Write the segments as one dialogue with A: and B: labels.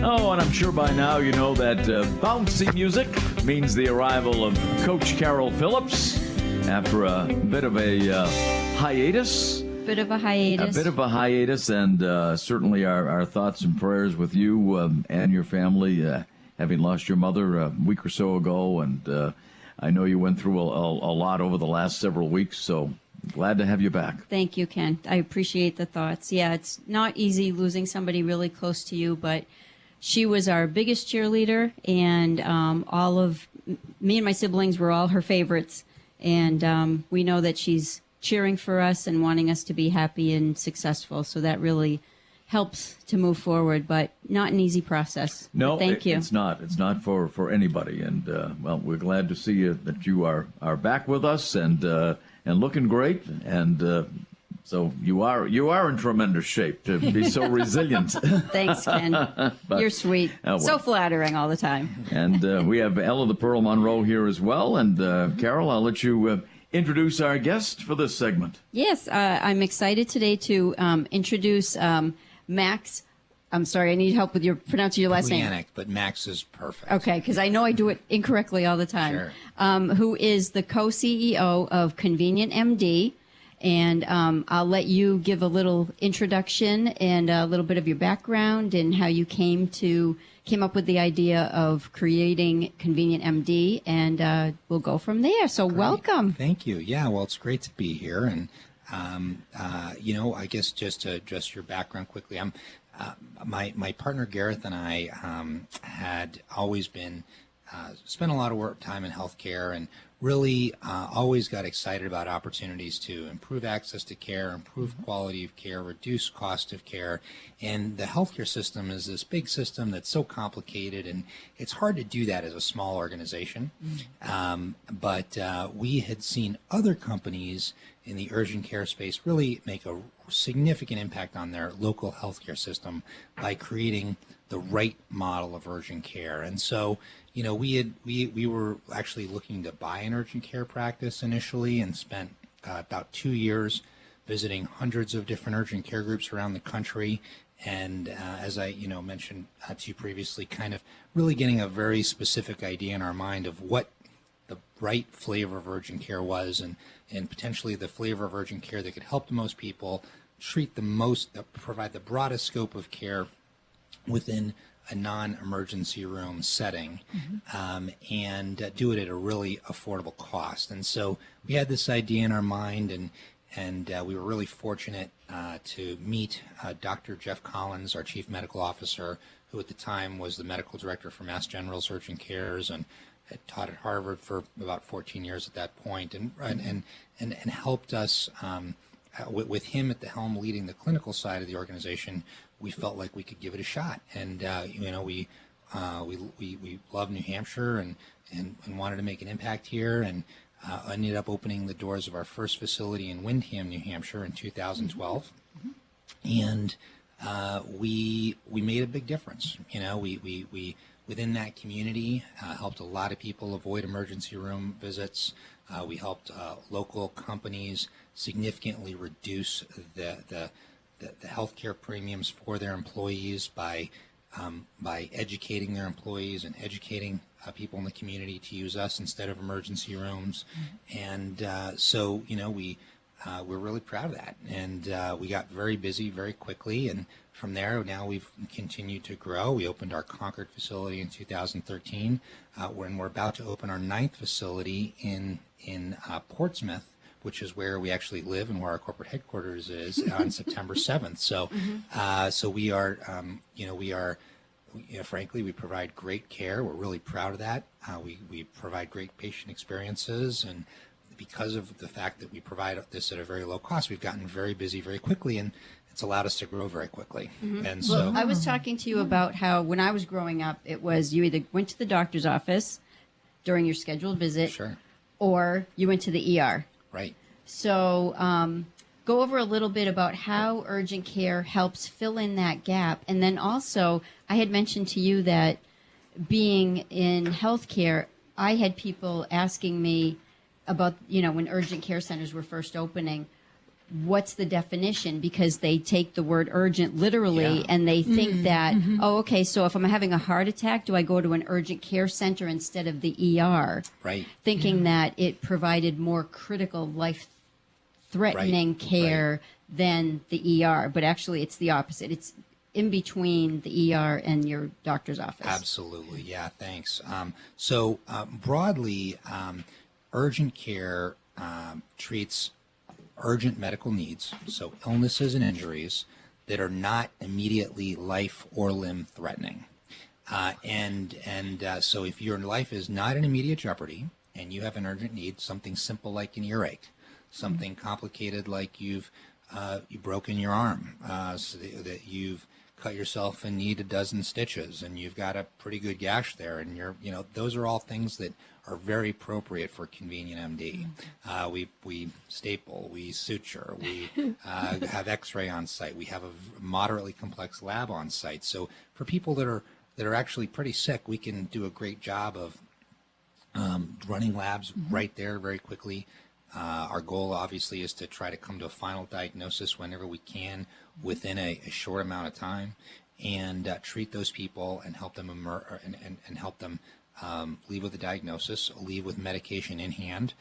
A: Oh, and I'm sure by now you know that bouncy music means the arrival of Coach Carol Phillips after a bit of a hiatus. A bit of a hiatus, and certainly our thoughts and prayers with you and your family, having lost your mother a week or so ago. And I know you went through a lot over the last several weeks, so glad to have you back.
B: Thank you, Ken. I appreciate the thoughts. Yeah, it's not easy losing somebody really close to you, but she was our biggest cheerleader, and all of me and my siblings were all her favorites. And we know that she's cheering for us and wanting us to be happy and successful. So that really helps to move forward, but not an easy process.
A: No,
B: but thank you.
A: It's not. It's not for anybody. And well, we're glad to see you that you are back with us and looking great. And so you are in tremendous shape to be so resilient.
B: Thanks, Ken.
A: But,
B: you're sweet.
A: Well.
B: So flattering all the time.
A: And we have Ella the Pearl Monroe here as well. And Carol, I'll let you introduce our guest for this segment.
B: Yes, I'm excited today to introduce Max. I'm sorry, I need help with pronouncing your last name.
C: Puyanic, but Max is perfect.
B: Okay, because I know I do it incorrectly all the time.
C: Sure.
B: Who is the co-CEO of ConvenientMD. And I'll let you give a little introduction and a little bit of your background and how you came up with the idea of creating ConvenientMD, and we'll go from there. So
C: Great.
B: Welcome.
C: Thank you. Yeah, well, it's great to be here. And, I guess just to address your background quickly, my partner Gareth and I had always been spent a lot of time in healthcare, and really always got excited about opportunities to improve access to care, improve quality of care, reduce cost of care. And the healthcare system is this big system that's so complicated, and it's hard to do that as a small organization. But we had seen other companies in the urgent care space really make a significant impact on their local healthcare system by creating the right model of urgent care. And so, we were actually looking to buy an urgent care practice initially, and spent about 2 years visiting hundreds of different urgent care groups around the country. And as I, mentioned to you previously, kind of really getting a very specific idea in our mind of what the right flavor of urgent care was, and potentially the flavor of urgent care that could help the most people, provide the broadest scope of care within a non-emergency room setting, and do it at a really affordable cost. And so we had this idea in our mind, and we were really fortunate to meet Dr. Jeff Collins, our chief medical officer, who at the time was the medical director for Mass General's Urgent Cares, and had taught at Harvard for about 14 years at that point, and helped us with him at the helm leading the clinical side of the organization. We felt like we could give it a shot, and we love New Hampshire and wanted to make an impact here, and ended up opening the doors of our first facility in Windham, New Hampshire, in 2012, and we made a big difference. We within that community helped a lot of people avoid emergency room visits. We helped local companies significantly reduce the healthcare premiums for their employees by educating their employees and educating people in the community to use us instead of emergency rooms. And so we're really proud of that. And we got very busy very quickly, and from there now we've continued to grow. We opened our Concord facility in 2013, when we're about to open our 9th facility in Portsmouth, which is where we actually live and where our corporate headquarters is, on September 7th. So, so we are, frankly, we provide great care. We're really proud of that. We provide great patient experiences, and because of the fact that we provide this at a very low cost, we've gotten very busy very quickly, and it's allowed us to grow very quickly. And so,
B: I was talking to you about how when I was growing up, it was you either went to the doctor's office during your scheduled visit,
C: sure,
B: or you went to the ER.
C: Right.
B: So go over a little bit about how urgent care helps fill in that gap. And then also, I had mentioned to you that being in healthcare, I had people asking me about, when urgent care centers were first opening, what's the definition, because they take the word urgent literally,
C: Yeah.
B: and they think that, oh, okay, so if I'm having a heart attack, do I go to an urgent care center instead of the ER?
C: Right.
B: Thinking that it provided more critical, life-threatening care than the ER, but actually it's the opposite. It's in between the ER and your doctor's office.
C: Absolutely. Yeah, thanks. So broadly, urgent care treats urgent medical needs, so illnesses and injuries that are not immediately life or limb threatening. So if your life is not in immediate jeopardy and you have an urgent need, something simple like an earache, something complicated like you've broken your arm, so that you've cut yourself and need a dozen stitches and you've got a pretty good gash there, and those are all things that are very appropriate for ConvenientMD. We staple, we suture, we have x-ray on site, we have a moderately complex lab on site. So for people that are actually pretty sick, we can do a great job of running labs right there very quickly. Our goal obviously is to try to come to a final diagnosis whenever we can within a short amount of time, and treat those people and help them and help them leave with a diagnosis, leave with medication in hand.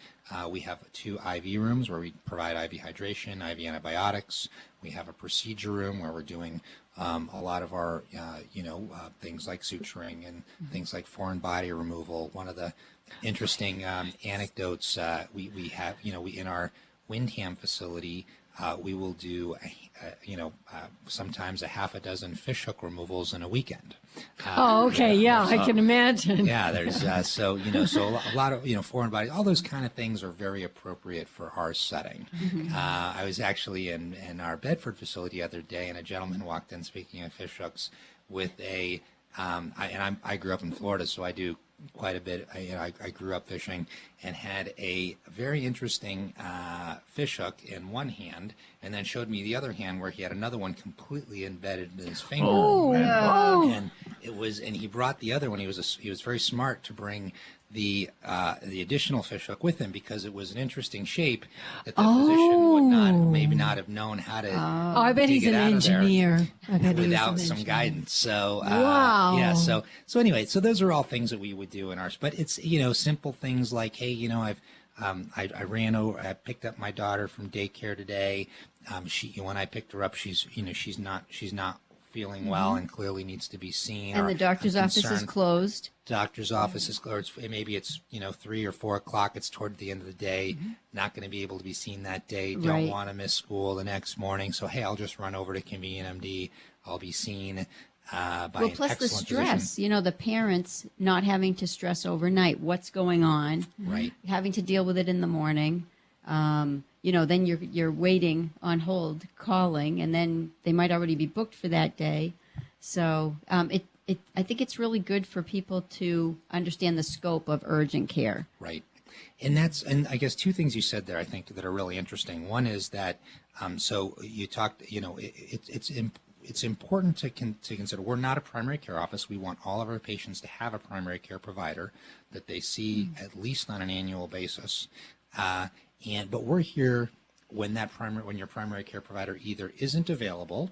C: We have 2 IV rooms where we provide IV hydration, IV antibiotics. We have a procedure room where we're doing a lot of our things like suturing and things like foreign body removal. One of the interesting anecdotes we have, in our Windham facility, we will do sometimes a half a dozen fishhook removals in a weekend.
D: Okay, yeah, I can imagine.
C: Yeah, there's so a lot of foreign bodies, all those kind of things are very appropriate for our setting. I was actually in our Bedford facility the other day, and a gentleman walked in, speaking of fishhooks, with a I grew up in Florida, so I do quite a bit. I grew up fishing, and had a very interesting fish hook in one hand, and then showed me the other hand where he had another one completely embedded in his finger. And he brought the other one. He was very smart to bring the additional fish hook with him, because it was an interesting shape that the physician would maybe not have known how to.
D: I bet he's an engineer.
C: Without some guidance. So
D: wow.
C: Yeah. So anyway, so those are all things that we would do in ours. But it's simple things like, hey, I ran over. I picked up my daughter from daycare today. When I picked her up, she's not feeling well and clearly needs to be seen.
B: And the doctor's office is closed.
C: Doctor's office is closed. Maybe it's 3 or 4 o'clock. It's toward the end of the day. Not going to be able to be seen that day. Don't want to miss school the next morning. So hey, I'll just run over to ConvenientMD. I'll be seen by an
B: plus the
C: excellent
B: stress.
C: physician.
B: The parents not having to stress overnight. What's going on?
C: Right.
B: Having to deal with it in the morning. Then you're waiting on hold, calling, and then they might already be booked for that day. So I think it's really good for people to understand the scope of urgent care.
C: Right. And I guess 2 things you said there, I think, that are really interesting. One is that, so you talked, it's important to consider we're not a primary care office. We want all of our patients to have a primary care provider that they see at least on an annual basis. But we're here when your primary care provider either isn't available,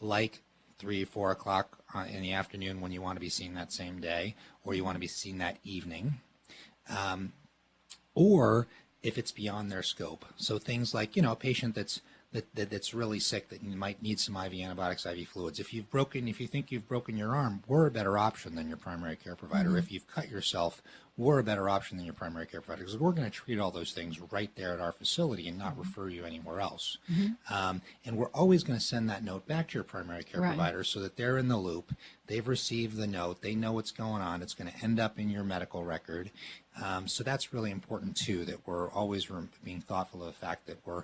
C: like 3 or 4 o'clock in the afternoon when you want to be seen that same day, or you want to be seen that evening, or if it's beyond their scope. So things like, a patient that's really sick that might need some IV antibiotics, IV fluids. If you think you've broken your arm, we're a better option than your primary care provider. If you've cut yourself, we're a better option than your primary care provider, because we're going to treat all those things right there at our facility and not refer you anywhere else. And we're always going to send that note back to your primary care provider so that they're in the loop. They've received the note. They know what's going on. It's going to end up in your medical record. So that's really important too, that we're always being thoughtful of the fact that we're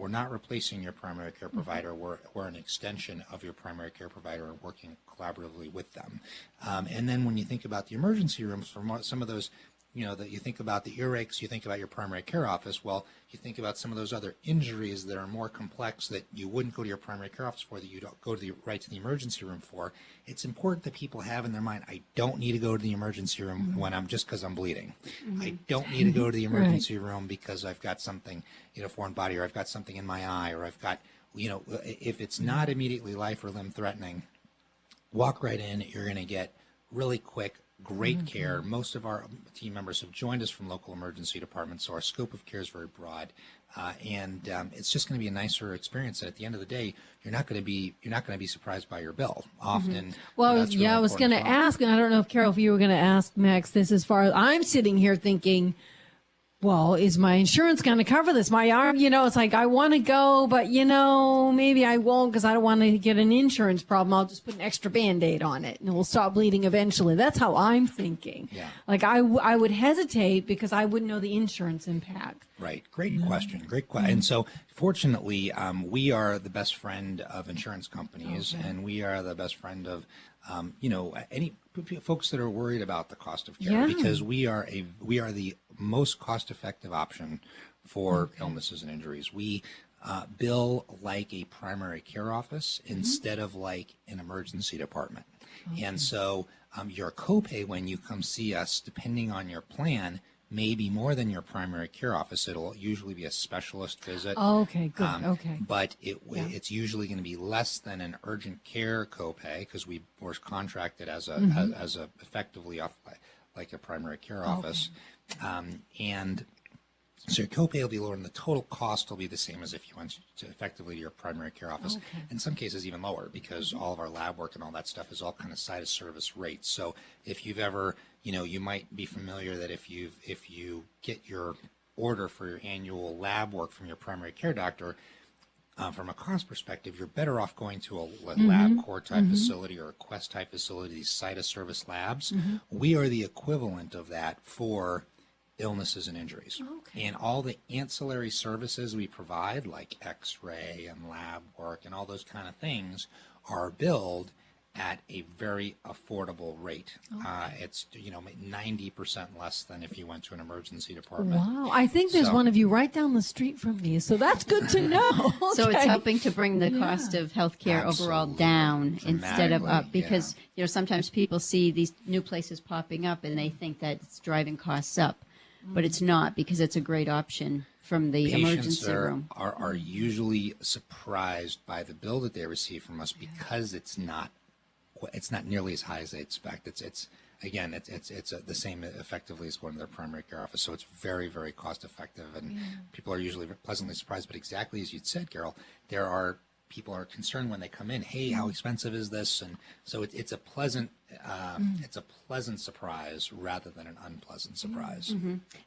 C: not replacing your primary care provider. We're an extension of your primary care provider and working collaboratively with them. And then when you think about the emergency rooms, for some of those that you think about the earaches, you think about your primary care office. Well, you think about some of those other injuries that are more complex that you wouldn't go to your primary care office for, that you don't go to right to the emergency room for. It's important that people have in their mind, I don't need to go to the emergency room when because I'm bleeding. I don't need to go to the emergency room because I've got something, foreign body, or I've got something in my eye, or I've got, if it's not immediately life or limb threatening, walk right in. You're going to get really quick, great care. Most of our team members have joined us from local emergency departments, so our scope of care is very broad, and it's just going to be a nicer experience. And at the end of the day, you're not going to be surprised by your bill. Often,
D: well,
C: that's really
D: I was going to
C: important.
D: ask, and I don't know if Carol, if you were going to ask Max this, as far as I'm sitting here thinking, well, is my insurance going to cover this? My arm, it's like I want to go, but maybe I won't because I don't want to get an insurance problem. I'll just put an extra Band-Aid on it and it will stop bleeding eventually. That's how I'm thinking.
C: Yeah.
D: Like I would hesitate because I wouldn't know the insurance impact.
C: Right. Great question. Great question. And so, fortunately, we are the best friend of insurance companies, and we are the best friend of, any folks that are worried about the cost of care, because we are the most cost-effective option for illnesses and injuries. We bill like a primary care office instead of like an emergency department. And so, your copay when you come see us, depending on your plan, may be more than your primary care office. It'll usually be a specialist visit.
D: Oh, okay, good. Okay.
C: But it's usually going to be less than an urgent care copay because we're contracted as a effectively like a primary care office. And so your copay will be lower and the total cost will be the same as if you went effectively to your primary care office. In some cases even lower because all of our lab work and all that stuff is all kind of site of service rates. So if you've ever, you might be familiar that if you get your order for your annual lab work from your primary care doctor, from a cost perspective, you're better off going to a LabCorp type facility or a Quest type facility, these site of service labs. We are the equivalent of that for illnesses and injuries. And all the ancillary services we provide, like x-ray and lab work and all those kind of things, are billed at a very affordable rate. It's 90% less than if you went to an emergency department.
D: Wow, I think there's one of you right down the street from me, so that's good to know.
B: So it's helping to bring the cost of healthcare overall down instead of up, because sometimes people see these new places popping up and they think that it's driving costs up, but it's not, because it's a great option from the emergency room.
C: Are usually surprised by the bill that they receive from us because it's not nearly as high as they expect. It's the same effectively as going to their primary care office. So it's very, very cost effective, and people are usually pleasantly surprised. But exactly as you said, Carol, people are concerned when they come in. Hey, how expensive is this? And so it's a pleasant surprise rather than an unpleasant surprise.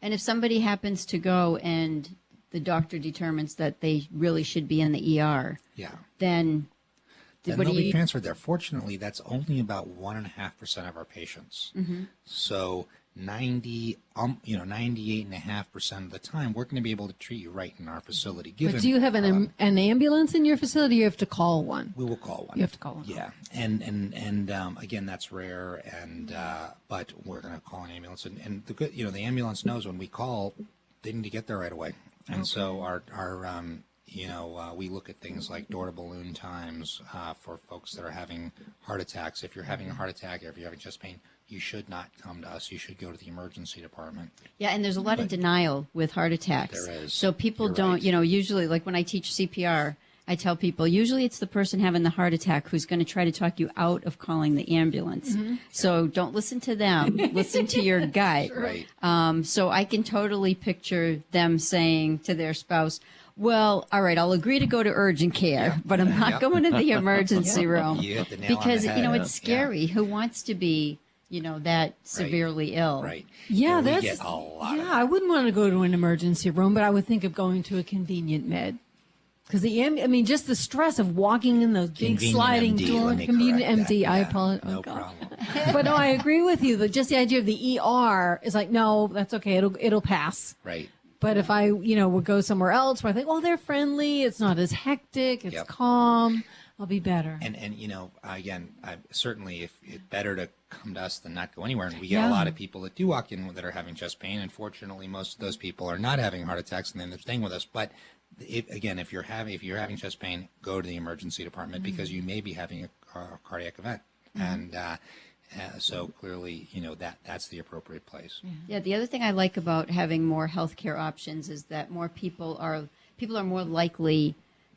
B: And if somebody happens to go and the doctor determines that they really should be in the ER, then
C: they'll be transferred there. Fortunately, that's only about 1.5% of our patients. So 98.5% of the time, we're going to be able to treat you right in our facility.
D: But do you have an ambulance in your facility? Or you have to call one.
C: We will call one.
D: You have to call one.
C: Yeah, and again, that's rare. And but we're going to call an ambulance. And the good, the ambulance knows when we call, they need to get there right away. And so our we look at things like door-to-balloon times for folks that are having heart attacks. If you're having a heart attack or if you're having chest pain, you should not come to us. You should go to the emergency department.
B: Yeah, and there's a lot of denial with heart attacks.
C: There is.
B: So people don't, usually, like when I teach CPR, I tell people, usually it's the person having the heart attack who's going to try to talk you out of calling the ambulance. So don't listen to them. Listen to your gut.
C: Right.
B: So I can totally picture them saying to their spouse, well, all right, I'll agree to go to urgent care, but I'm not going to the emergency room.
C: You hit the nail
B: because,
C: on the head.
B: it's scary. Who wants to be, that severely ill?
C: Right.
D: Yeah,
C: and we
D: that's
C: get a lot of
D: I wouldn't want to go to an emergency room, but I would think of going to a ConvenientMed. Because just the stress of walking in those big sliding doors. ConvenientMD, I apologize.
C: No problem.
D: But no, I agree with you. That just the idea of the ER is like, no, that's okay. It'll pass.
C: Right.
D: But if I, would go somewhere else where I think, they're friendly, it's not as hectic, it's calm. I'll be better.
C: And again, certainly if it's better to come to us than not go anywhere. And we get a lot of people that do walk in that are having chest pain. And fortunately, most of those people are not having heart attacks, and then they're staying with us. But if you're having chest pain, go to the emergency department because you may be having a cardiac event. And so clearly, that's the appropriate place.
B: Yeah. The other thing I like about having more healthcare options is that more people are more likely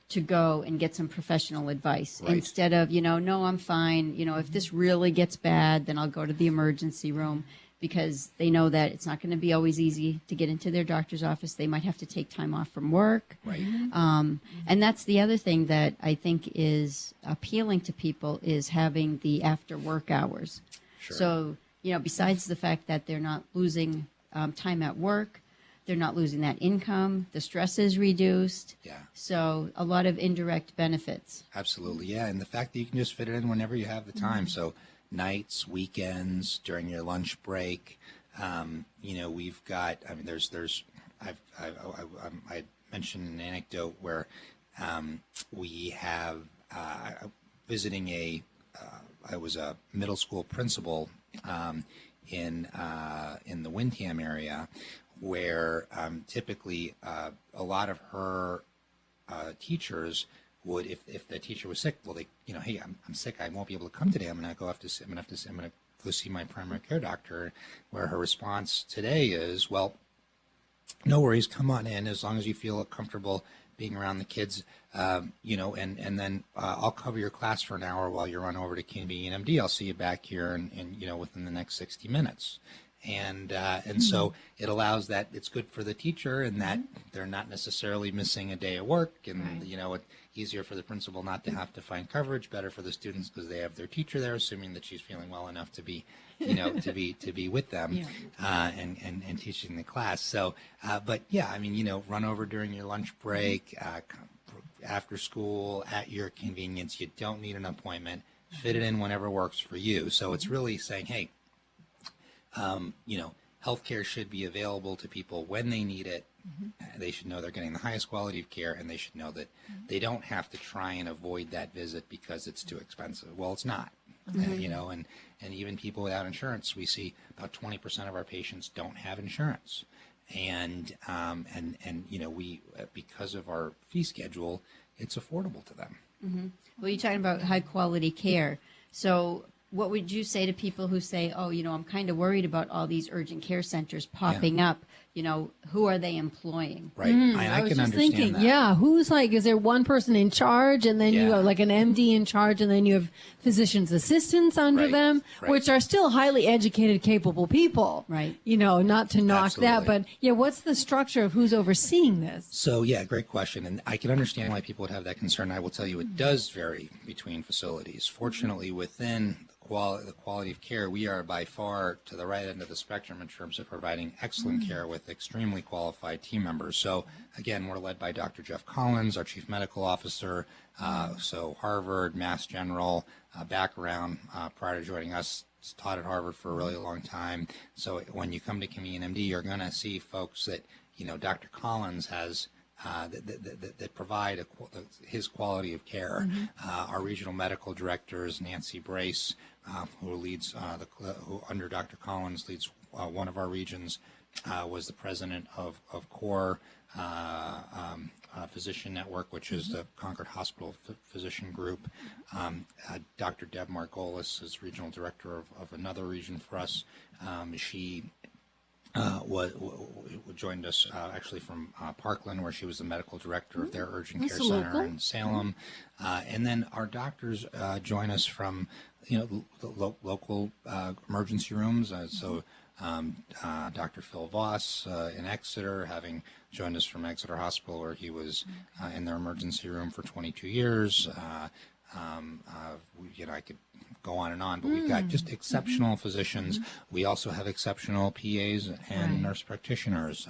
B: to go and get some professional advice instead of, no, I'm fine. If this really gets bad, then I'll go to the emergency room, because they know that it's not going to be always easy to get into their doctor's office. They might have to take time off from work.
C: Right.
B: And that's the other thing that I think is appealing to people, is having the after work hours.
C: Sure.
B: So, besides the fact that they're not losing time at work, they're not losing that income, the stress is reduced.
C: Yeah.
B: So a lot of indirect benefits.
C: Absolutely. Yeah. And the fact that you can just fit it in whenever you have the time. So nights, weekends, during your lunch break, we've got, I mentioned an anecdote where we have visiting I was a middle school principal in the Windham area, where typically a lot of her teachers would, if the teacher was sick, well, hey, I'm sick, I won't be able to come today. I'm going to go see my primary care doctor. Where her response today is, well, no worries, come on in as long as you feel comfortable being around the kids, and then I'll cover your class for an hour while you run over to ConvenientMD. I'll see you back here and within the next 60 minutes. And so it allows that it's good for the teacher, and that they're not necessarily missing a day of work, and it's easier for the principal not to have to find coverage, better for the students because they have their teacher there, assuming that she's feeling well enough to be to be with them and teaching the class. So but run over during your lunch break, after school, at your convenience. You don't need an appointment. Fit it in whenever works for you. So it's really saying, hey, healthcare should be available to people when they need it. They should know they're getting the highest quality of care, and they should know that they don't have to try and avoid that visit because it's too expensive. Well, it's not. And even people without insurance, we see about 20% of our patients don't have insurance. And we, because of our fee schedule, it's affordable to them.
B: Well, you're talking about high quality care. So what would you say to people who say, oh, I'm kind of worried about all these urgent care centers popping up? Who are they employing?
C: Right. I
D: was
C: can
D: just
C: understand
D: thinking,
C: that.
D: who's is there one person in charge, and then you have like an MD in charge, and then you have physician's assistants under them, which are still highly educated, capable people.
B: Right.
D: Not to knock that,
C: Absolutely.
D: but what's the structure of who's overseeing this?
C: So, great question. And I can understand why people would have that concern. I will tell you it does vary between facilities. Fortunately, within the quality of care, we are by far to the right end of the spectrum in terms of providing excellent care with extremely qualified team members. So again, we're led by Dr. Jeff Collins, our Chief Medical Officer. So Harvard, Mass General background prior to joining us, taught at Harvard for a really long time. So when you come to ConvenientMD, you're going to see folks that Dr. Collins has that provide his quality of care. Our regional medical director is Nancy Brace, who leads who under Dr. Collins leads one of our regions. Was the president of CORE Physician Network, which is the Concord Hospital Physician Group. Dr. Deb Margolis is regional director of another region for us. She joined us actually from Parkland, where she was the medical director of their urgent care center in Salem. And then our doctors join us from the local emergency rooms. So Dr. Phil Voss in Exeter, having joined us from Exeter Hospital, where he was in their emergency room for 22 years. I could go on and on, but we've got just exceptional physicians. We also have exceptional PAs and nurse practitioners.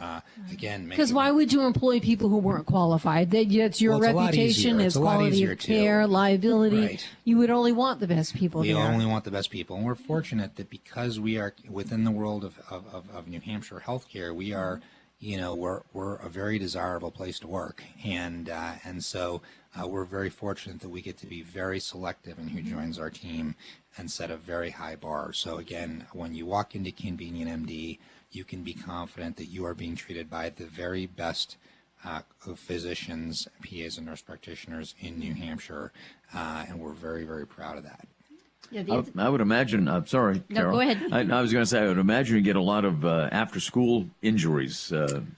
C: Again,
D: because why would you employ people who weren't qualified? It's your reputation, it's quality of care, liability.
C: Right.
D: You would only want the best people
C: We
D: there.
C: only want the best people, and we're fortunate that because we are within the world of New Hampshire healthcare, we are. We're a very desirable place to work, and so we're very fortunate that we get to be very selective in who joins our team and set a very high bar. So again, when you walk into ConvenientMD, you can be confident that you are being treated by the very best of physicians, PAs, and nurse practitioners in New Hampshire, and we're very, very proud of that.
B: Yeah,
A: I would imagine, I'm sorry, Carol.
B: No, go ahead.
A: I was going to say, I would imagine you get a lot of after-school injuries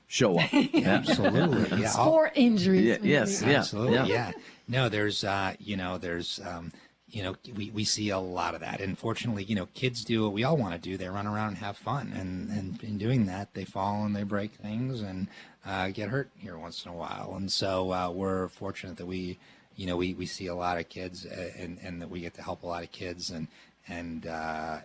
A: show up.
C: Absolutely. Yeah.
D: Sport injuries.
A: Yeah, yes, yeah.
C: Absolutely. Yeah. No, there's, we see a lot of that. And fortunately, kids do what we all want to do. They run around and have fun. And in doing that, they fall and they break things and get hurt here once in a while. And so we're fortunate that we see a lot of kids and that we get to help a lot of kids and a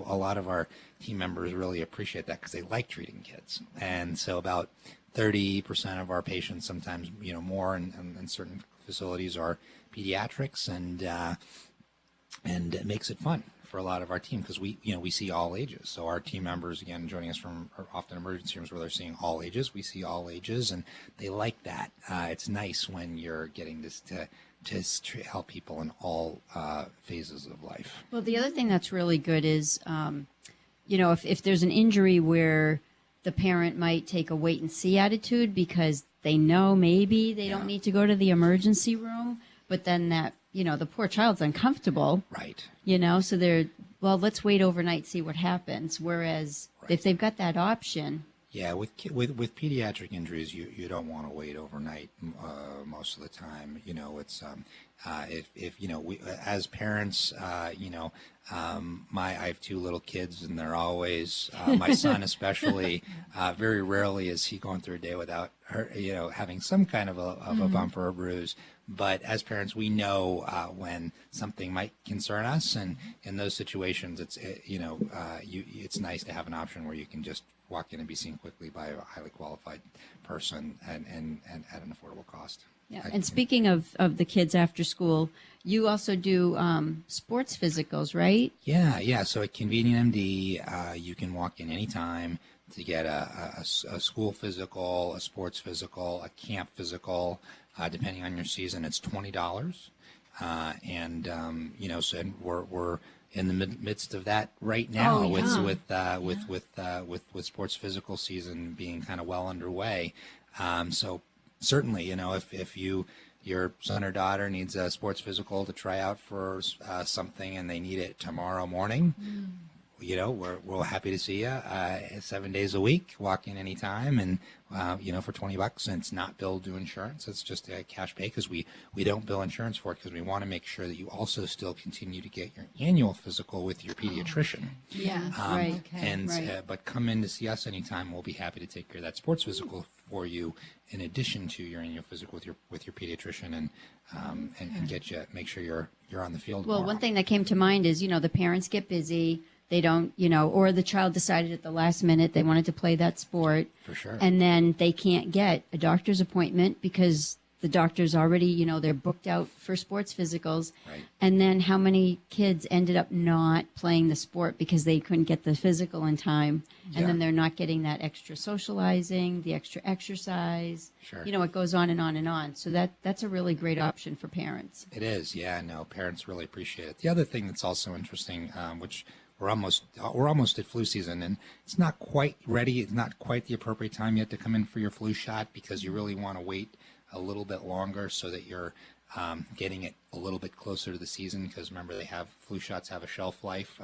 C: lot of our team members really appreciate that because they like treating kids. And so about 30% of our patients, sometimes more in certain facilities, are pediatrics, and it makes it fun for a lot of our team because we see all ages. So our team members, again, joining us from often emergency rooms where they're seeing all ages. We see all ages, and they like that. It's nice when you're getting this to help people in all phases of life.
B: Well, the other thing that's really good is, if there's an injury where the parent might take a wait and see attitude because they know maybe they don't need to go to the emergency room, but then that, the poor child's uncomfortable.
C: Right.
B: So they're, well, let's wait overnight, see what happens. Whereas if they've got that option.
C: Yeah, with pediatric injuries, you don't want to wait overnight most of the time. It's we as parents, I have two little kids, and they're always my son especially. Very rarely is he going through a day without having some kind of a bump or a bruise. But as parents, we know when something might concern us, and in those situations, it's nice to have an option where you can just walk in and be seen quickly by a highly qualified person and at an affordable cost.
B: Yeah. And speaking of the kids after school, you also do sports physicals, right?
C: Yeah. So at ConvenientMD, you can walk in anytime to get a school physical, a sports physical, a camp physical. Depending on your season, it's $20. So we're in the midst of that right now with sports physical season being kind of well underway. So certainly, if your son or daughter needs a sports physical to try out for something and they need it tomorrow morning, we're happy to see you 7 days a week. Walk in anytime, and for $20, and it's not billed to insurance. It's just a cash pay because we don't bill insurance for it because we want to make sure that you also still continue to get your annual physical with your pediatrician.
B: Yeah, right.
C: But come in to see us anytime. We'll be happy to take care of that sports physical for you, in addition to your annual physical with your pediatrician, and make sure you're on the field.
B: Well,
C: tomorrow.
B: one thing that came to mind is the parents get busy. They don't, or the child decided at the last minute they wanted to play that sport.
C: For sure.
B: And then they can't get a doctor's appointment because the doctor's already, they're booked out for sports physicals.
C: Right.
B: And then how many kids ended up not playing the sport because they couldn't get the physical in time. And then they're not getting that extra socializing, the extra exercise.
C: Sure.
B: It goes on and on and on. So that's a really great option for parents.
C: It is. Yeah, no, parents really appreciate it. The other thing that's also interesting, which we're almost at flu season, and it's not quite ready. It's not quite the appropriate time yet to come in for your flu shot because you really want to wait a little bit longer so that you're getting it a little bit closer to the season. Because remember, flu shots have a shelf life,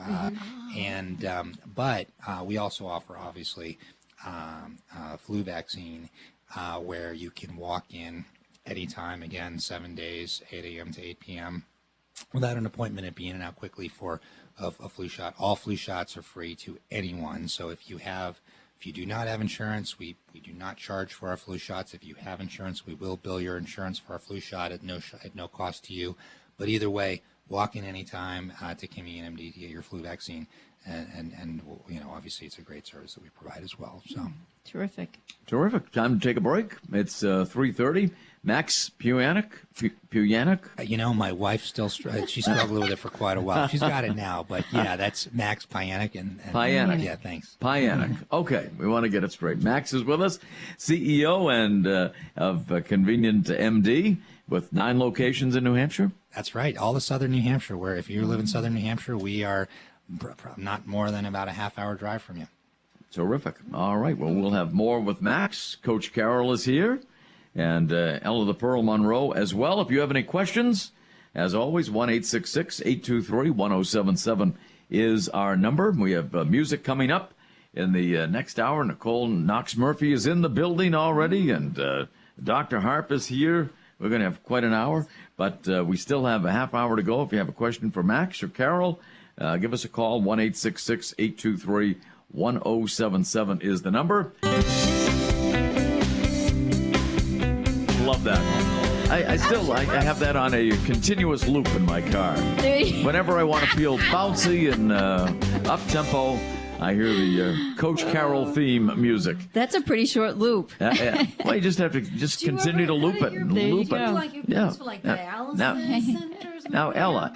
C: but we also offer obviously flu vaccine where you can walk in anytime. Again, 7 days, 8 a.m. to 8 p.m. without an appointment, and be in and out quickly for a flu shot. All flu shots are free to anyone. So if you do not have insurance, we do not charge for our flu shots. If you have insurance, we will bill your insurance for our flu shot at no cost to you. But either way, walk in anytime to ConvenientMD to get your flu vaccine, and obviously it's a great service that we provide as well. So
B: Terrific.
A: Time to take a break. It's 3:30. Max Puyanic.
C: My wife still she struggled with it for quite a while. She's got it now, but yeah, that's Max Puyanic. And
A: Puyanic.
C: Yeah, thanks.
A: Puyanic. Okay, we want to get it straight. Max is with us, CEO of ConvenientMD. with 9 locations in New Hampshire?
C: That's right. All of southern New Hampshire, where if you live in southern New Hampshire, we are not more than about a half-hour drive from you.
A: Terrific. All right. Well, we'll have more with Max. Coach Carol is here, and Ella the Pearl Monroe as well. If you have any questions, as always, 1-866-823-1077 is our number. We have music coming up in the next hour. Nicole Knox-Murphy is in the building already, and Dr. Harp is here. We're going to have quite an hour, but we still have a half hour to go. If you have a question for Max or Carol, give us a call. 1-866-823-1077 is the number. Love that. I have that on a continuous loop in my car. Whenever I want to feel bouncy and up-tempo, I hear the Coach Carol theme music.
B: That's a pretty short loop.
A: Well, you just have to continue to loop it.
B: There you go.
D: Like it goes for like dialysis centers.
A: Now, Ella,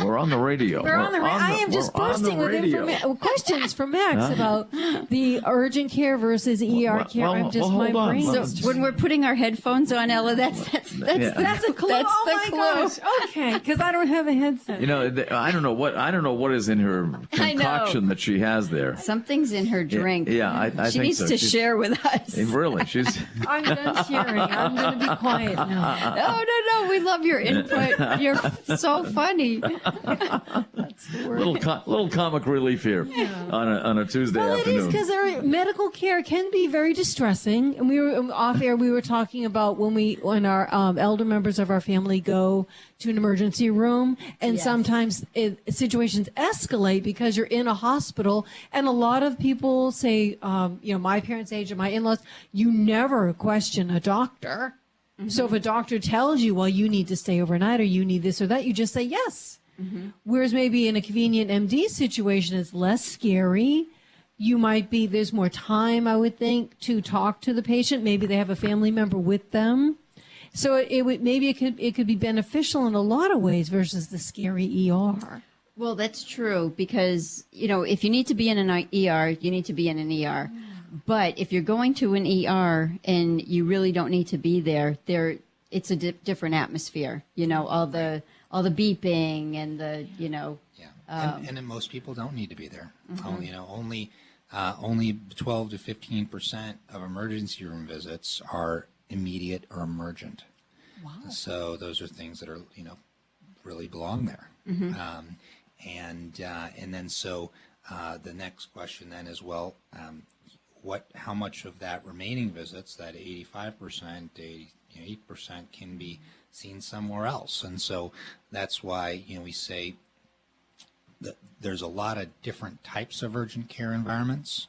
A: we're on the radio.
D: We're on the radio. I am just bursting with questions from Max about the urgent care versus ER care. I'm just my brain.
B: So when we're putting our headphones on, Ella, that's a clue.
D: That's the clue. Gosh. Okay, because I don't have a headset.
A: You know, I don't know what is in her concoction that she has there.
B: Something's in her drink.
A: Yeah, I think so.
B: She needs to share with us.
A: Really, she's.
D: I'm done sharing. I'm going to be quiet now.
B: No. We love your input. You're so funny. That's the word.
A: Little comic relief here on a Tuesday afternoon.
D: It is because medical care can be very distressing. And we were off air. We were talking about when our elder members of our family go to an emergency room, and sometimes situations escalate because you're in a hospital. And a lot of people say, my parents' age and my in-laws, you never question a doctor. Mm-hmm. So if a doctor tells you, well, you need to stay overnight or you need this or that, you just say yes. Mm-hmm. Whereas maybe in a ConvenientMD situation, it's less scary. You might be, there's more time, I would think, to talk to the patient. Maybe they have a family member with them. So it could be beneficial in a lot of ways versus the scary ER.
B: Well, that's true because, if you need to be in an ER, you need to be in an ER. But if you're going to an ER and you really don't need to be there, it's a different atmosphere. All the beeping and the
C: and most people don't need to be there. Mm-hmm. Only 12 to 15% of emergency room visits are immediate or emergent. Wow. So those are things that are really belong there. Mm-hmm. And then the next question then is, well, how much of that remaining visits, that 85%, 8% can be seen somewhere else? And so that's why, we say that there's a lot of different types of urgent care environments.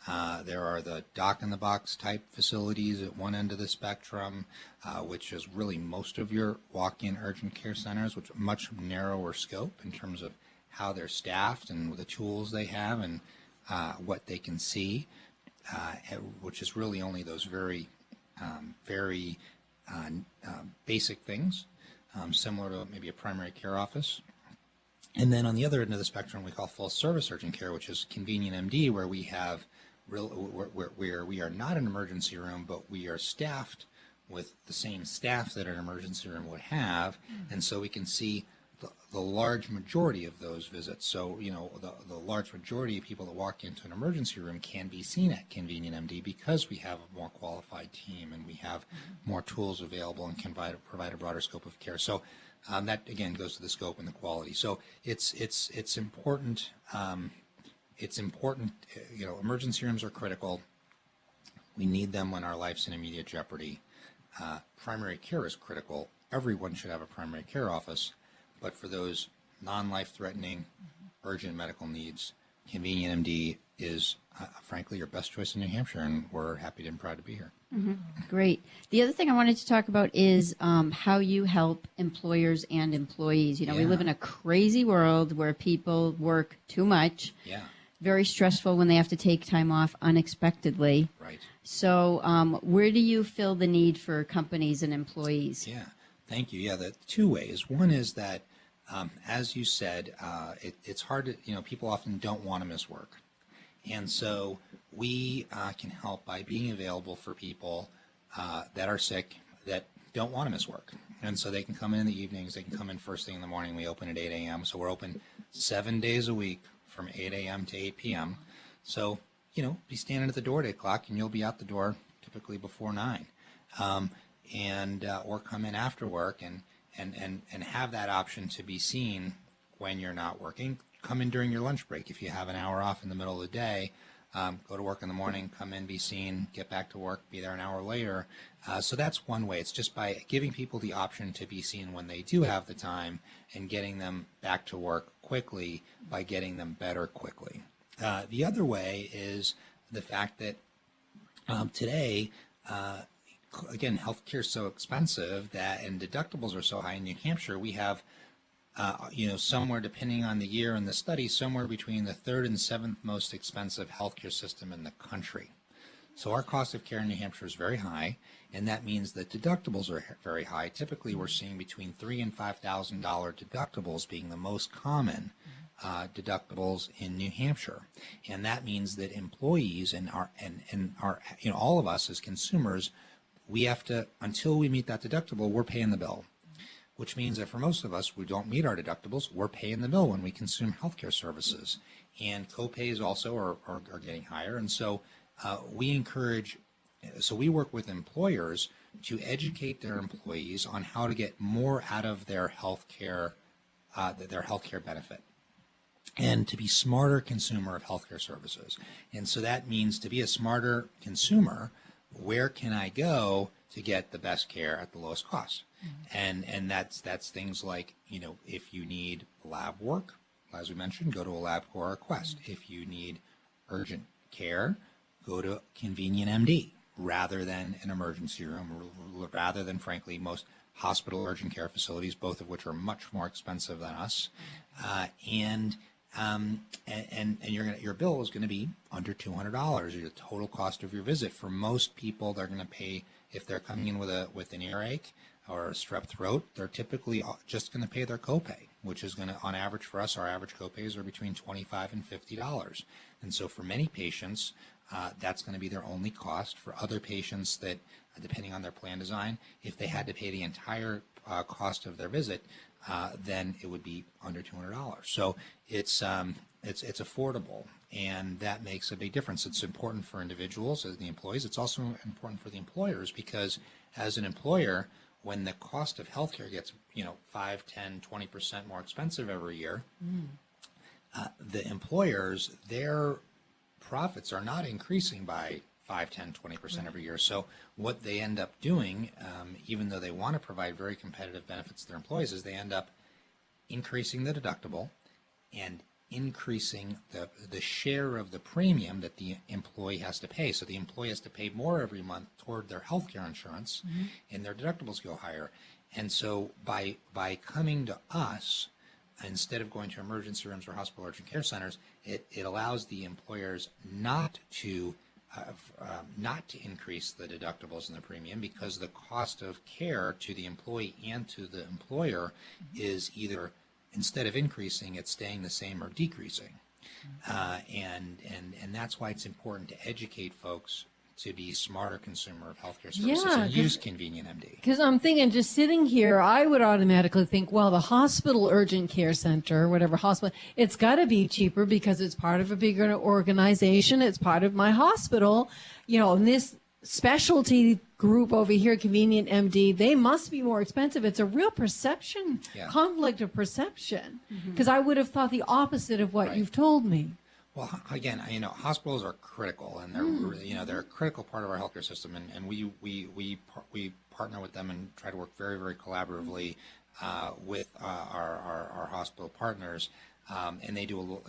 C: Mm-hmm. There are the dock-in-the-box type facilities at one end of the spectrum, which is really most of your walk-in urgent care centers, which are much narrower scope in terms of how they're staffed and the tools they have and what they can see. Which is really only those very basic things, similar to maybe a primary care office. And then on the other end of the spectrum, we call full service urgent care, which is ConvenientMD, where we have where we are not an emergency room, but we are staffed with the same staff that an emergency room would have, and so we can see the large majority of those visits. So, the large majority of people that walk into an emergency room can be seen at ConvenientMD because we have a more qualified team and we have more tools available and can provide a broader scope of care. So that, again, goes to the scope and the quality. So it's important. It's important. Emergency rooms are critical. We need them when our life's in immediate jeopardy. Primary care is critical. Everyone should have a primary care office. But for those non-life-threatening, urgent medical needs, ConvenientMD is, frankly, your best choice in New Hampshire, and we're happy and proud to be here.
B: Mm-hmm. Great. The other thing I wanted to talk about is how you help employers and employees. We live in a crazy world where people work too much. Yeah. Very stressful when they have to take time off unexpectedly.
C: Right.
B: So where do you feel the need for companies and employees?
C: Yeah. Thank you. Yeah, the two ways. One is that, as you said, it's hard to, people often don't want to miss work. And so we can help by being available for people that are sick, that don't want to miss work. And so they can come in the evenings, they can come in first thing in the morning. We open at 8 a.m. So we're open 7 days a week from 8 a.m. to 8 p.m. So, be standing at the door at 8 o'clock and you'll be out the door typically before 9. Or come in after work and have that option to be seen when you're not working. Come in during your lunch break. If you have an hour off in the middle of the day, go to work in the morning, come in, be seen, get back to work, be there an hour later. So that's one way. It's just by giving people the option to be seen when they do have the time and getting them back to work quickly by getting them better quickly. The other way is the fact that today, again, healthcare is so expensive and deductibles are so high. In New Hampshire, we have somewhere, depending on the year and the study, somewhere between the 3rd and 7th most expensive healthcare system in the country. So our cost of care in New Hampshire is very high, and that means that deductibles are very high. Typically, we're seeing between $3,000 and $5,000 deductibles being the most common deductibles in New Hampshire, and that means that employees and all of us as consumers, we have to, until we meet that deductible, we're paying the bill. Which means that for most of us, we don't meet our deductibles, we're paying the bill when we consume healthcare services. And co-pays also are getting higher. And so we work with employers to educate their employees on how to get more out of their healthcare benefit, and to be smarter consumer of healthcare services. And so that means to be a smarter consumer, where can I go to get the best care at the lowest cost? And that's things like, if you need lab work, as we mentioned, go to a LabCorp or a Quest. If you need urgent care, go to ConvenientMD rather than an emergency room, rather than, frankly, most hospital urgent care facilities, both of which are much more expensive than us. And your bill is going to be under $200, your total cost of your visit. For most people, they're going to pay, if they're coming in with an earache or a strep throat, they're typically just going to pay their copay, which is going to, on average for us, our average copays are between $25 and $50. And so for many patients, that's going to be their only cost. For other patients that, depending on their plan design, if they had to pay the entire cost of their visit, then it would be under $200. So it's affordable, and that makes a big difference. It's important for individuals as the employees. It's also important for the employers, because as an employer, when the cost of healthcare gets 5, 10, 20% more expensive every year, the employers, their profits are not increasing by 5, 10, 20% every year. So what they end up doing, even though they want to provide very competitive benefits to their employees, is they end up increasing the deductible and increasing the share of the premium that the employee has to pay. So the employee has to pay more every month toward their health care insurance, and their deductibles go higher. And so by coming to us, instead of going to emergency rooms or hospital urgent care centers, it allows the employers not to increase the deductibles and the premium, because the cost of care to the employee and to the employer is either, instead of increasing, it's staying the same or decreasing. And that's why it's important to educate folks to be smarter consumer of healthcare services and use ConvenientMD.
D: Because I'm thinking, just sitting here, I would automatically think, well, the hospital urgent care center, whatever hospital, it's got to be cheaper because it's part of a bigger organization. It's part of my hospital. And this specialty group over here, ConvenientMD, they must be more expensive. It's a real perception, conflict of perception, because I would have thought the opposite of what you've told me.
C: Well, again, hospitals are critical, and they're a critical part of our healthcare system, and we partner with them and try to work very, very collaboratively with our hospital partners, and they do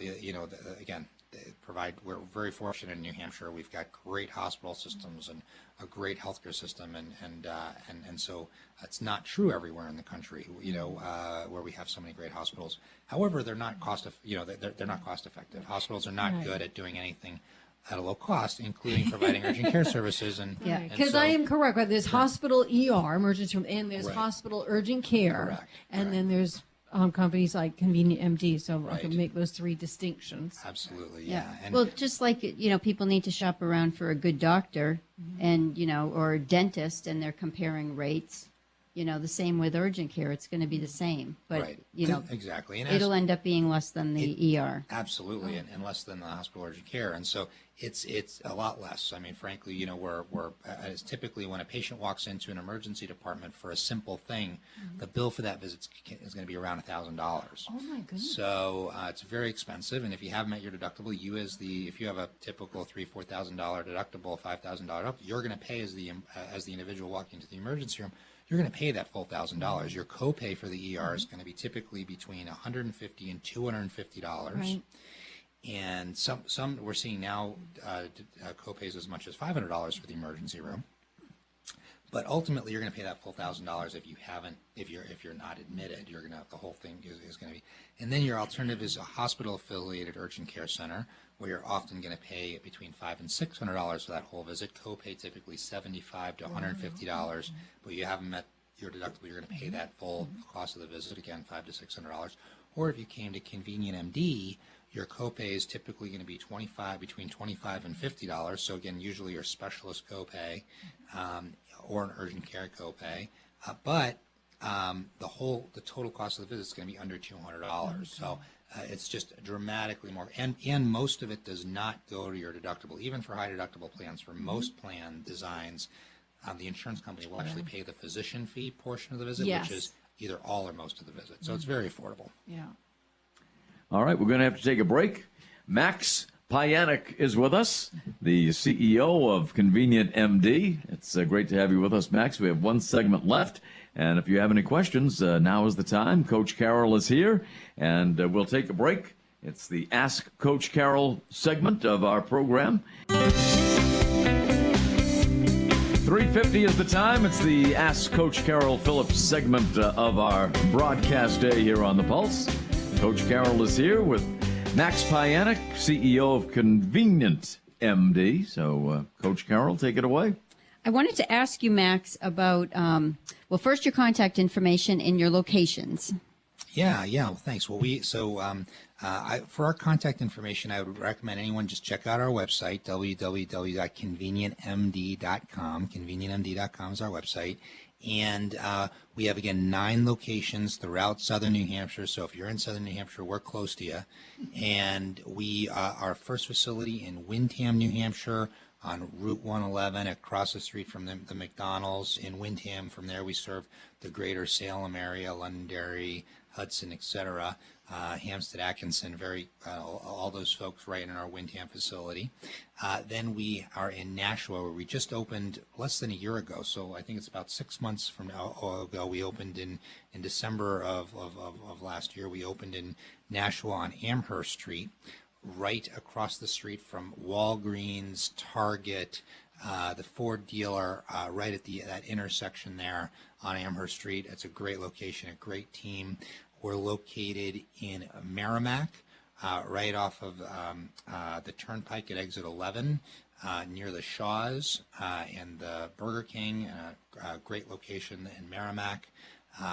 C: they provide. We're very fortunate in New Hampshire. We've got great hospital systems and a great healthcare system, and so it's not true everywhere in the country. Where we have so many great hospitals. However, they're not they're not cost effective. Hospitals are not good at doing anything at a low cost, including providing urgent care services.
D: Because I am correct. Right? There's hospital ER, emergency room, and there's hospital urgent care, and then there's companies like ConvenientMD, so I can make those three distinctions.
C: Absolutely, yeah. And
B: well, just like, people need to shop around for a good doctor and, or a dentist, and they're comparing rates. the same with urgent care. It's going to be the same, but
C: Right. Exactly. And
B: it'll end up being less than the ER.
C: Absolutely, and less than the hospital urgent care. And so it's a lot less. I mean, frankly, we're it's typically when a patient walks into an emergency department for a simple thing, the bill for that visit is going to be around $1,000.
D: Oh my goodness.
C: So it's very expensive, and if you haven't met your deductible, if you have a typical $3,000-$4,000 deductible, $5,000 deductible, you're going to pay as the individual walking into the emergency room. You're going to pay that full $1,000. Your copay for the ER is going to be typically between $150 and $250.
D: Right.
C: And some we're seeing now copays as much as $500 for the emergency room. But ultimately, you're going to pay that full $1,000 if you're not admitted. The whole thing is going to be. And then your alternative is a hospital-affiliated urgent care center, where you're often going to pay between $500 and $600 for that whole visit. Copay typically $75 to $150, but you haven't met your deductible. You're going to pay that full cost of the visit, again, $500 to $600. Or if you came to ConvenientMD, your copay is typically going to be between $25 and $50. So again, usually your specialist copay or an urgent care copay, but the total cost of the visit is going to be under $200. So it's just dramatically more, and most of it does not go to your deductible. Even for high deductible plans, for most plan designs, the insurance company will actually pay the physician fee portion of the visit,
D: Yes.
C: which is either all or most of the visit. So it's very affordable.
D: Yeah.
A: All right, we're going to have to take a break. Max Puyanic is with us, the CEO of ConvenientMD. It's great to have you with us, Max. We have one segment left, and if you have any questions, now is the time. Coach Carol is here, and we'll take a break. It's the Ask Coach Carol segment of our program. 3:50 is the time. It's the Ask Coach Carol Phillips segment of our broadcast day here on The Pulse. Coach Carol is here with Max Puyanic, CEO of ConvenientMD. So, Coach Carol, take it away.
B: I wanted to ask you, Max, about, first your contact information and your locations.
C: Yeah. Well, thanks. Well, for our contact information, I would recommend anyone just check out our website, www.convenientmd.com. ConvenientMD.com is our website. And we have, again, 9 locations throughout southern New Hampshire. So if you're in southern New Hampshire, we're close to you. And we our first facility in Windham, New Hampshire, on Route 111, across the street from the McDonald's in Windham. From there, we serve the greater Salem area, Londonderry, Hudson, etc., Hampstead, Atkinson, all those folks right in our Windham facility. Then we are in Nashua, where we just opened less than a year ago. So I think it's about 6 months ago. We opened in December of last year. We opened in Nashua on Amherst Street, right across the street from Walgreens, Target, the Ford dealer, right at that intersection there on Amherst Street. It's a great location, a great team. We're located in Merrimack, right off of the Turnpike at exit 11, near the Shaws and the Burger King. Great location in Merrimack.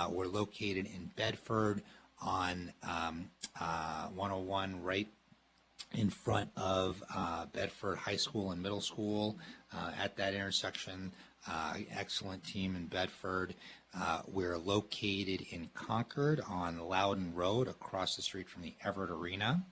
C: We're located in Bedford on 101, right in front of Bedford High School and Middle School at that intersection. Excellent team in Bedford. We're located in Concord on Loudon Road, across the street from the Everett Arena.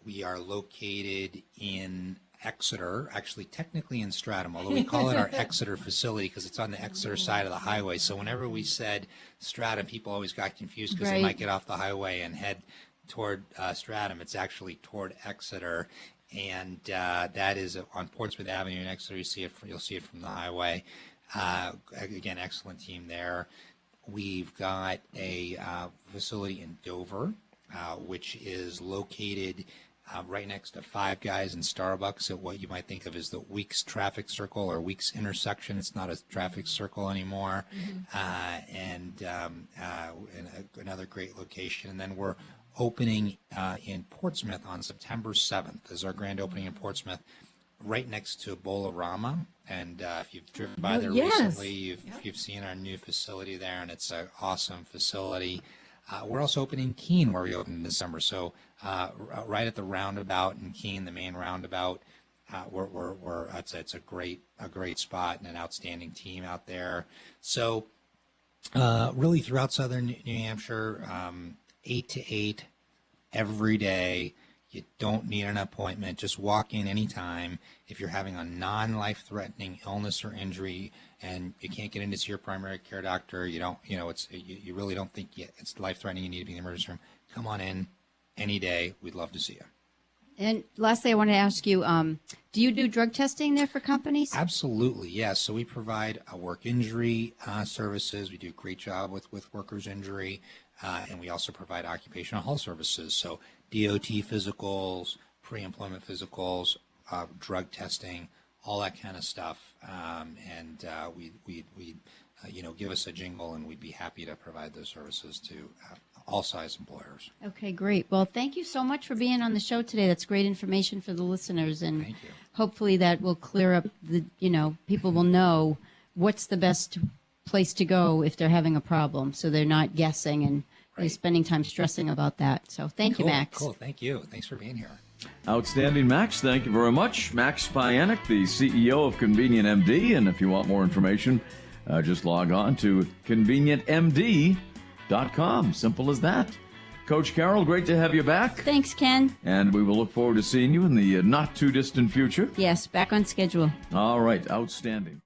C: We are located in Exeter, actually technically in Stratham, although we call it our Exeter facility because it's on the Exeter side of the highway. So whenever we said Stratham, people always got confused because they might get off the highway and head toward Stratham. It's actually toward Exeter, and that is on Portsmouth Avenue in Exeter. You'll see it from the highway. Again, excellent team there. We've got a facility in Dover, which is located right next to Five Guys and Starbucks at what you might think of as the Weeks traffic circle or Weeks intersection. It's not a traffic circle anymore. And another great location. And then we're opening in Portsmouth on September 7th. This is our grand opening in Portsmouth, right next to Bolarama. And if you've driven by there recently, you've seen our new facility there, and it's an awesome facility. We're also opening in Keene, where we opened in December. So right at the roundabout in Keene, the main roundabout, it's a great spot and an outstanding team out there. So Really throughout southern New Hampshire, 8 to 8 every day. You don't need an appointment. Just walk in anytime. If you're having a non-life-threatening illness or injury and you can't get in to see your primary care doctor, you really don't think it's life-threatening, you need to be in the emergency room, come on in any day. We'd love to see you.
B: And lastly, I want to ask you, do you do drug testing there for companies?
C: Absolutely, yes. So we provide work injury services. We do a great job with workers' injury, and we also provide occupational health services. So DOT physicals, pre-employment physicals, drug testing, all that kind of stuff. Give us a jingle, and we'd be happy to provide those services to all size employers.
B: Okay, great. Well, thank you so much for being on the show today. That's great information for the listeners, and
C: Thank you.
B: Hopefully that will clear up people will know what's the best place to go if they're having a problem, so they're not guessing and they're spending time stressing about that. So thank you, Max.
C: Cool. Thank you. Thanks for being here.
A: Outstanding, Max. Thank you very much. Max Puyanic, the CEO of ConvenientMD. And if you want more information, just log on to ConvenientMD.com. Simple as that. Coach Carol, great to have you back.
B: Thanks, Ken.
A: And we will look forward to seeing you in the not-too-distant future.
B: Yes, back on schedule.
A: All right. Outstanding.